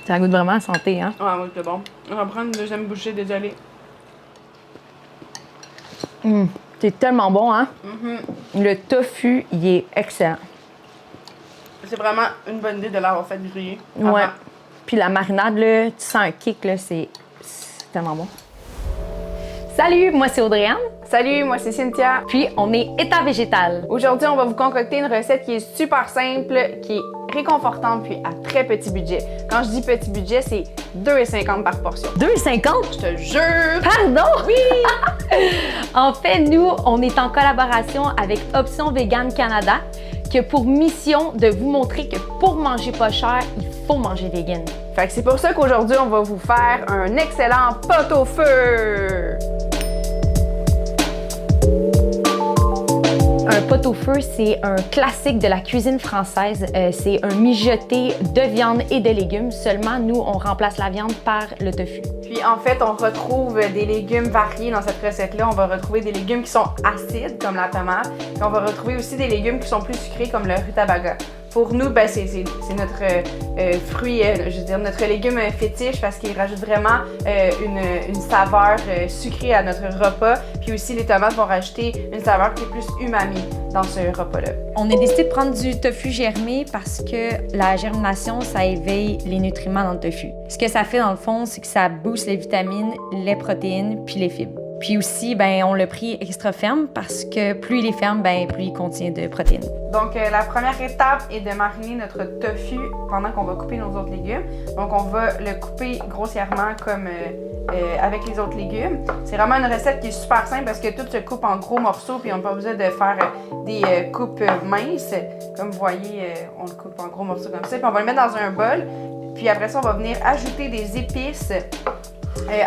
Ça goûte vraiment à santé, hein? Ah oui, c'est bon. On va prendre une deuxième bouchée, désolée. C'est tellement bon, hein? Le tofu, il est excellent. C'est vraiment une bonne idée de l'avoir fait griller. Ouais. Puis la marinade, là, tu sens un kick, là, c'est tellement bon. Salut, moi c'est Audrey-Anne. Salut, moi c'est Cynthia. Puis on est État végétal. Aujourd'hui, on va vous concocter une recette qui est super simple, qui est réconfortante puis à très petit budget. Quand je dis petit budget, c'est 2,50 par portion. 2,50? Je te jure! Pardon? Oui! En fait, nous, on est en collaboration avec Option Vegan Canada, qui a pour mission de vous montrer que pour manger pas cher, il faut manger vegan. Fait que c'est pour ça qu'aujourd'hui, on va vous faire un excellent pot-au-feu! Un pot-au-feu, c'est un classique de la cuisine française. C'est un mijoté de viande et de légumes. Seulement, nous, on remplace la viande par le tofu. Puis en fait, on retrouve des légumes variés dans cette recette-là. On va retrouver des légumes qui sont acides, comme la tomate. Puis on va retrouver aussi des légumes qui sont plus sucrés, comme le rutabaga. Pour nous, ben, c'est notre fruit, je veux dire, notre légume fétiche parce qu'il rajoute vraiment une saveur sucrée à notre repas. Puis aussi, les tomates vont rajouter une saveur qui est plus umami dans ce repas-là. On a décidé de prendre du tofu germé parce que la germination, ça éveille les nutriments dans le tofu. Ce que ça fait, dans le fond, c'est que ça booste les vitamines, les protéines puis les fibres. Puis aussi, ben, on l'a pris extra ferme parce que plus il est ferme, ben, plus il contient de protéines. Donc, la première étape est de mariner notre tofu pendant qu'on va couper nos autres légumes. Donc, on va le couper grossièrement comme avec les autres légumes. C'est vraiment une recette qui est super simple parce que tout se coupe en gros morceaux puis on n'a pas besoin de faire des coupes minces. Comme vous voyez, on le coupe en gros morceaux comme ça. Puis on va le mettre dans un bol. Puis après ça, on va venir ajouter des épices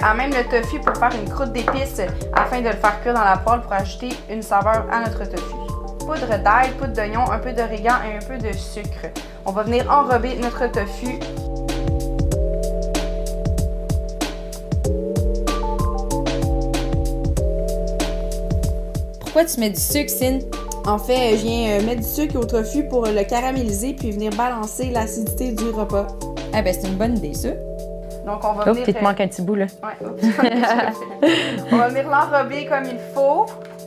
à même le tofu pour faire une croûte d'épices afin de le faire cuire dans la poêle pour ajouter une saveur à notre tofu. Poudre d'ail, poudre d'oignon, un peu d'origan et un peu de sucre. On va venir enrober notre tofu. Pourquoi tu mets du sucre, Cyn? En fait, je viens mettre du sucre au tofu pour le caraméliser puis venir balancer l'acidité du repas. Ah ben c'est une bonne idée, ça. Donc, on va Oh, venir... peut-être manque un petit bout, là. Ouais. On va venir l'enrober comme il faut.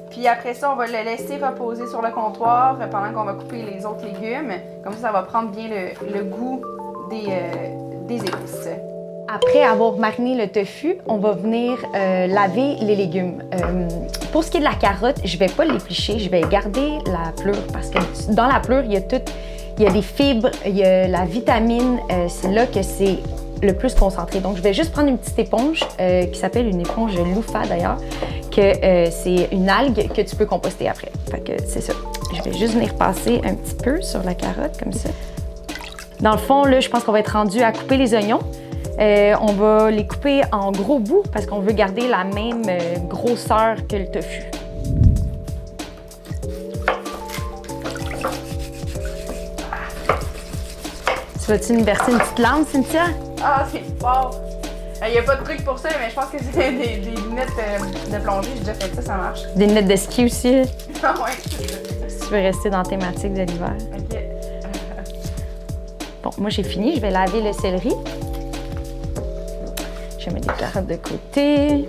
Puis après ça, on va le laisser reposer sur le comptoir pendant qu'on va couper les autres légumes. Comme ça va prendre bien le goût des épices. Après avoir mariné le tofu, on va venir laver les légumes. Pour ce qui est de la carotte, je vais pas l'éplucher, je vais garder la pleure parce que dans la pleure, il y a des fibres, il y a la vitamine, c'est là que c'est le plus concentré. Donc, je vais juste prendre une petite éponge qui s'appelle une éponge loofah d'ailleurs, que c'est une algue que tu peux composter après. Fait que c'est ça. Je vais juste venir passer un petit peu sur la carotte comme ça. Dans le fond, là, je pense qu'on va être rendu à couper les oignons. On va les couper en gros bouts parce qu'on veut garder la même grosseur que le tofu. Tu vas-tu me verser une petite lampe, Cynthia? Ah, c'est fort! Il n'y a pas de truc pour ça, mais je pense que c'est des lunettes de plongée. J'ai déjà fait ça, ça marche. Des lunettes de ski aussi, Ah ouais. si tu veux rester dans la thématique de l'hiver. OK. Bon, moi j'ai fini, je vais laver le céleri. Je vais mettre des carottes de côté.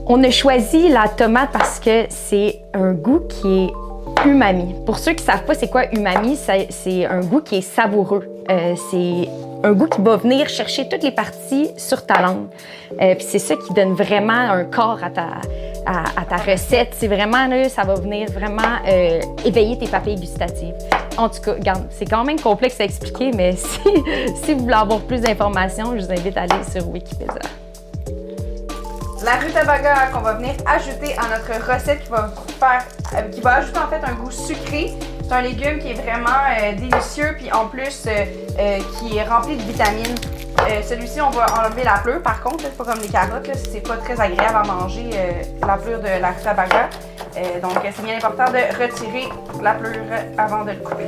On a choisi la tomate parce que c'est un goût qui est umami. Pour ceux qui ne savent pas c'est quoi umami, c'est un goût qui est savoureux. C'est un goût qui va venir chercher toutes les parties sur ta langue. Puis c'est ça qui donne vraiment un corps à ta recette. C'est vraiment, là, ça va venir vraiment éveiller tes papilles gustatives. En tout cas, regarde, c'est quand même complexe à expliquer, mais si vous voulez avoir plus d'informations, je vous invite à aller sur Wikipédia. La rutabaga qu'on va venir ajouter à notre recette qui va ajouter en fait un goût sucré. C'est un légume qui est vraiment délicieux puis en plus qui est rempli de vitamines. Celui-ci, on va enlever la pleure par contre, c'est pas comme les carottes, c'est pas très agréable à manger la pleure de la rutabaga. Donc c'est bien important de retirer la pleure avant de le couper.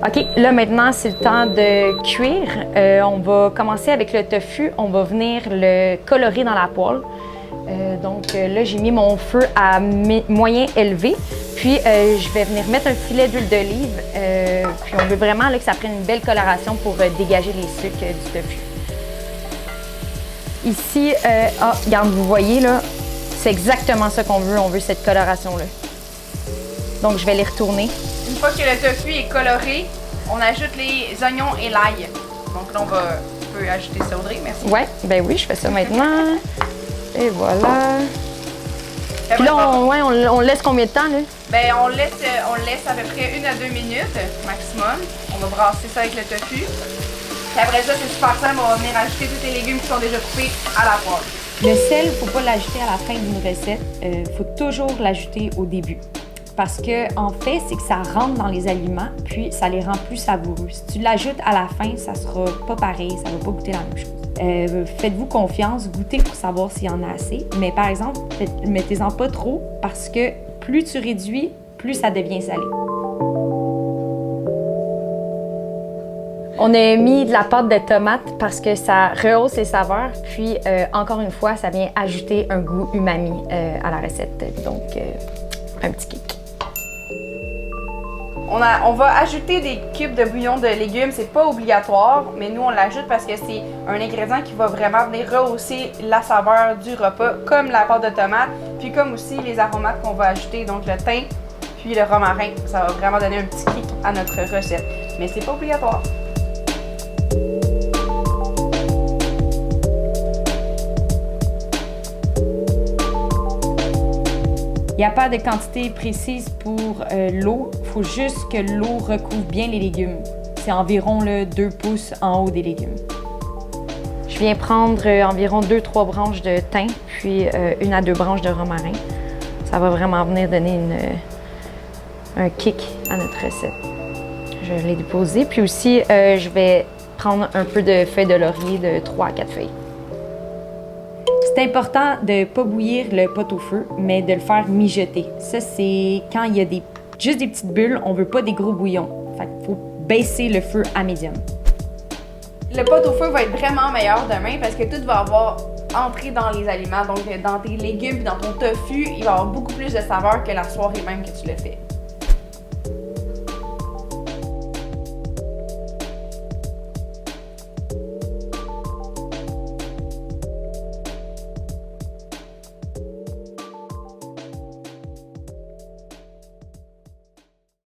OK, là maintenant c'est le temps de cuire. On va commencer avec le tofu. On va venir le colorer dans la poêle. Donc là j'ai mis mon feu à moyen élevé. Puis je vais venir mettre un filet d'huile d'olive. Puis on veut vraiment là, que ça prenne une belle coloration pour dégager les sucres du tofu. Ici, regarde, vous voyez là, c'est exactement ça qu'on veut. On veut cette coloration-là. Donc je vais les retourner. Une fois que le tofu est coloré, on ajoute les oignons et l'ail. Donc là, on peut ajouter ça, Audrey, merci. Ouais, ben oui, je fais ça maintenant. Et voilà. Puis là, on laisse combien de temps, là? Ben, on laisse à peu près 1 à 2 minutes maximum. On va brasser ça avec le tofu. Puis après ça, c'est super simple, on va venir ajouter tous les légumes qui sont déjà coupés à la poêle. Le sel, il ne faut pas l'ajouter à la fin d'une recette. Il faut toujours l'ajouter au début. Parce que, en fait, c'est que ça rentre dans les aliments, puis ça les rend plus savoureux. Si tu l'ajoutes à la fin, ça sera pas pareil, ça va pas goûter la même chose. Faites-vous confiance, goûtez pour savoir s'il y en a assez. Mais par exemple, mettez-en pas trop parce que plus tu réduis, plus ça devient salé. On a mis de la pâte de tomate parce que ça rehausse les saveurs. Puis, encore une fois, ça vient ajouter un goût umami à la recette. Donc, un petit kick. On va ajouter des cubes de bouillon de légumes, c'est pas obligatoire, mais nous on l'ajoute parce que c'est un ingrédient qui va vraiment venir rehausser la saveur du repas, comme la pâte de tomate, puis comme aussi les aromates qu'on va ajouter, donc le thym, puis le romarin. Ça va vraiment donner un petit kick à notre recette, mais c'est pas obligatoire. Il n'y a pas de quantité précise pour l'eau. Il faut juste que l'eau recouvre bien les légumes. C'est environ 2 pouces en haut des légumes. Je viens prendre environ 2-3 branches de thym, puis 1 à 2 branches de romarin. Ça va vraiment venir donner un kick à notre recette. Je vais les déposer. Puis aussi, je vais prendre un peu de feuilles de laurier de 3 à 4 feuilles. C'est important de ne pas bouillir le pot au feu, mais de le faire mijoter. Ça, c'est quand il y a juste des petites bulles, on ne veut pas des gros bouillons. Fait qu'il faut baisser le feu à médium. Le pot au feu va être vraiment meilleur demain parce que tout va avoir entré dans les aliments. Donc, dans tes légumes et dans ton tofu, il va y avoir beaucoup plus de saveur que la soirée même que tu le fais.